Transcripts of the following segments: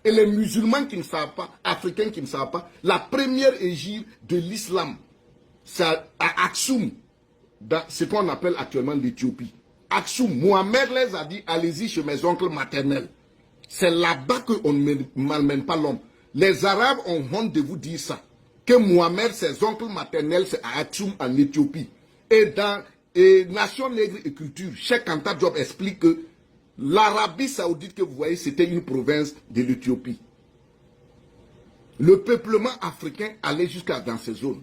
Et les musulmans qui ne savent pas, africains qui ne savent pas, la première égide de l'islam, c'est à Aksum, dans ce qu'on appelle actuellement l'Éthiopie. Aksum, Mohamed les a dit, allez-y chez mes oncles maternels. C'est là-bas qu'on ne malmène pas l'homme. Les Arabes ont honte de vous dire ça. Que Mohamed, ses oncles maternels, c'est à Aksum en Éthiopie. Et dans Nation Nègre et Culture, Cheikh Anta Diop explique que l'Arabie Saoudite que vous voyez, c'était une province de l'Éthiopie. Le peuplement africain allait jusqu'à dans ces zones.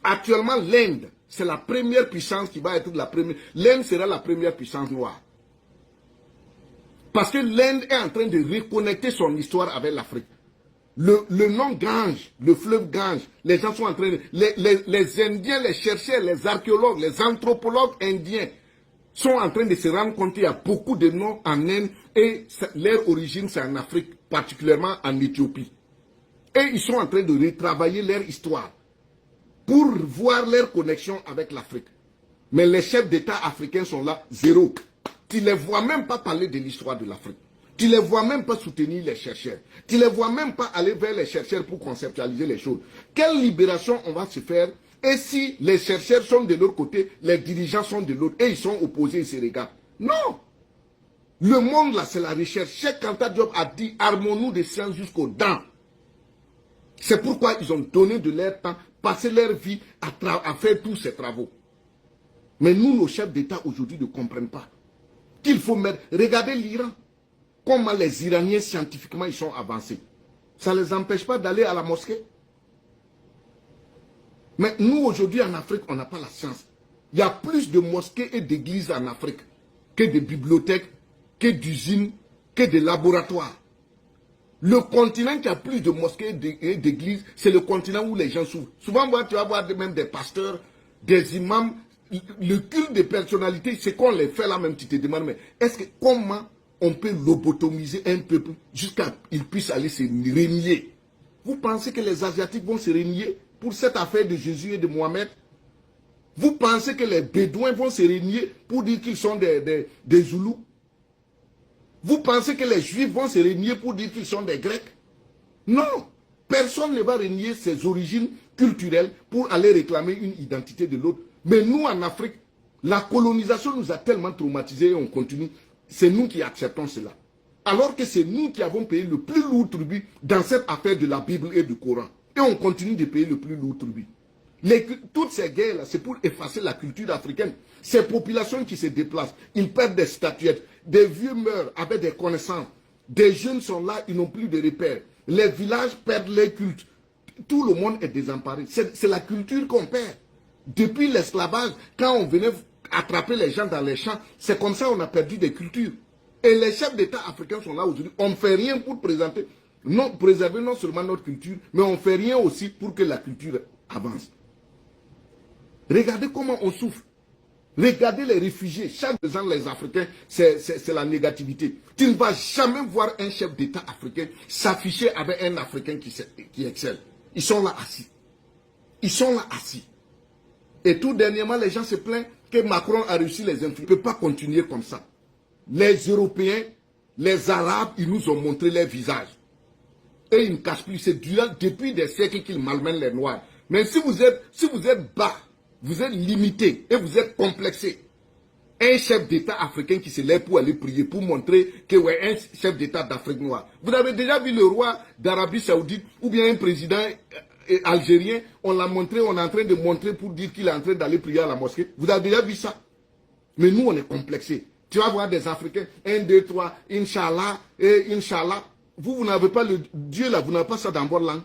Actuellement, l'Inde, c'est la première puissance qui va être la première. L'Inde sera la première puissance noire. Parce que l'Inde est en train de reconnecter son histoire avec l'Afrique. Le nom Gange, le fleuve Gange, les gens sont en train de... Les Indiens, les chercheurs, les archéologues, les anthropologues indiens sont en train de se rendre compte qu'il y a beaucoup de noms en Inde et leur origine c'est en Afrique, particulièrement en Éthiopie. Et ils sont en train de retravailler leur histoire pour voir leur connexion avec l'Afrique. Mais les chefs d'État africains sont là, zéro. Tu ne les vois même pas parler de l'histoire de l'Afrique. Tu ne les vois même pas soutenir les chercheurs. Tu ne les vois même pas aller vers les chercheurs pour conceptualiser les choses. Quelle libération on va se faire? Et si les chercheurs sont de leur côté, les dirigeants sont de l'autre, et ils sont opposés, ils se regardent? Non! Le monde là, c'est la recherche. Cheikh Anta Diop a dit, armons-nous des sciences jusqu'aux dents. C'est pourquoi ils ont donné de leur temps, passé leur vie à faire tous ces travaux. Mais nous, nos chefs d'État aujourd'hui ne comprennent pas qu'il faut mettre... Regardez l'Iran. Comment les Iraniens, scientifiquement, ils sont avancés. Ça ne les empêche pas d'aller à la mosquée. Mais nous, aujourd'hui, en Afrique, on n'a pas la science. Il y a plus de mosquées et d'églises en Afrique que de bibliothèques, que d'usines, que de laboratoires. Le continent qui a plus de mosquées et d'églises, c'est le continent où les gens souffrent. Souvent, tu vas voir même des pasteurs, des imams. Le culte des personnalités, c'est qu'on les fait là même, tu te demandes, mais est-ce que comment on peut lobotomiser un peuple jusqu'à qu'il puisse aller se renier? Vous pensez que les Asiatiques vont se renier pour cette affaire de Jésus et de Mohamed? Vous pensez que les Bédouins vont se renier pour dire qu'ils sont des Zoulous? Vous pensez que les Juifs vont se renier pour dire qu'ils sont des Grecs? Non! Personne ne va renier ses origines culturelles pour aller réclamer une identité de l'autre. Mais nous, en Afrique, la colonisation nous a tellement traumatisés et on continue. C'est nous qui acceptons cela. Alors que c'est nous qui avons payé le plus lourd tribut dans cette affaire de la Bible et du Coran. Et on continue de payer le plus lourd tribut. Toutes ces guerres-là, c'est pour effacer la culture africaine. Ces populations qui se déplacent, ils perdent des statuettes. Des vieux meurent avec des connaissances. Des jeunes sont là, ils n'ont plus de repères. Les villages perdent les cultes. Tout le monde est désemparé. C'est la culture qu'on perd. Depuis l'esclavage, quand on venait attraper les gens dans les champs, c'est comme ça qu'on a perdu des cultures. Et les chefs d'État africains sont là aujourd'hui. On ne fait rien pour préserver non seulement notre culture, mais on ne fait rien aussi pour que la culture avance. Regardez comment on souffre. Regardez les réfugiés. Chaque ans, les Africains, c'est la négativité. Tu ne vas jamais voir un chef d'État africain s'afficher avec un Africain qui excelle. Ils sont là assis. Ils sont là assis. Et tout dernièrement, les gens se plaignent que Macron a réussi les influences. Il ne peut pas continuer comme ça. Les Européens, les Arabes, ils nous ont montré leur visage. Et ils ne cachent plus. C'est depuis des siècles qu'ils malmènent les Noirs. Mais si vous êtes bas, vous êtes limité et vous êtes complexé. Un chef d'État africain qui se lève pour aller prier, pour montrer que ouais, un chef d'État d'Afrique noire. Vous avez déjà vu le roi d'Arabie Saoudite ou bien un président algérien, on l'a montré, on est en train de montrer pour dire qu'il est en train d'aller prier à la mosquée. Vous avez déjà vu ça? Mais nous, on est complexés. Tu vas voir des Africains, 1, 2, 3, Inch'Allah, et Inch'Allah. Vous n'avez pas le Dieu là, vous n'avez pas ça dans votre langue.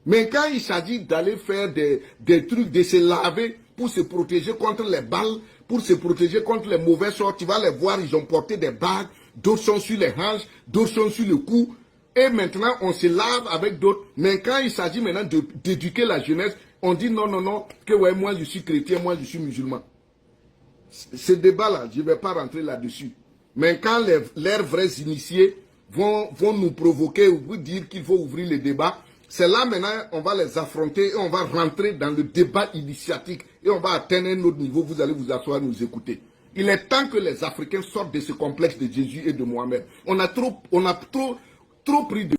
Mais quand il s'agit d'aller faire des trucs, de se laver pour se protéger contre les balles, pour se protéger contre les mauvais sorts, tu vas les voir, ils ont porté des bagues, d'autres sont sur les hanches, d'autres sont sur le cou. Et maintenant, on se lave avec d'autres. Mais quand il s'agit maintenant d'éduquer la jeunesse, on dit non, non, non, que ouais, moi je suis chrétien, moi je suis musulman. Ce débat-là, je ne vais pas rentrer là-dessus. Mais quand leurs vrais initiés vont nous provoquer ou vous dire qu'il faut ouvrir le débat, c'est là maintenant on va les affronter et on va rentrer dans le débat initiatique et on va atteindre un autre niveau. Vous allez vous asseoir, nous écouter. Il est temps que les Africains sortent de ce complexe de Jésus et de Mohamed. On a trop pris de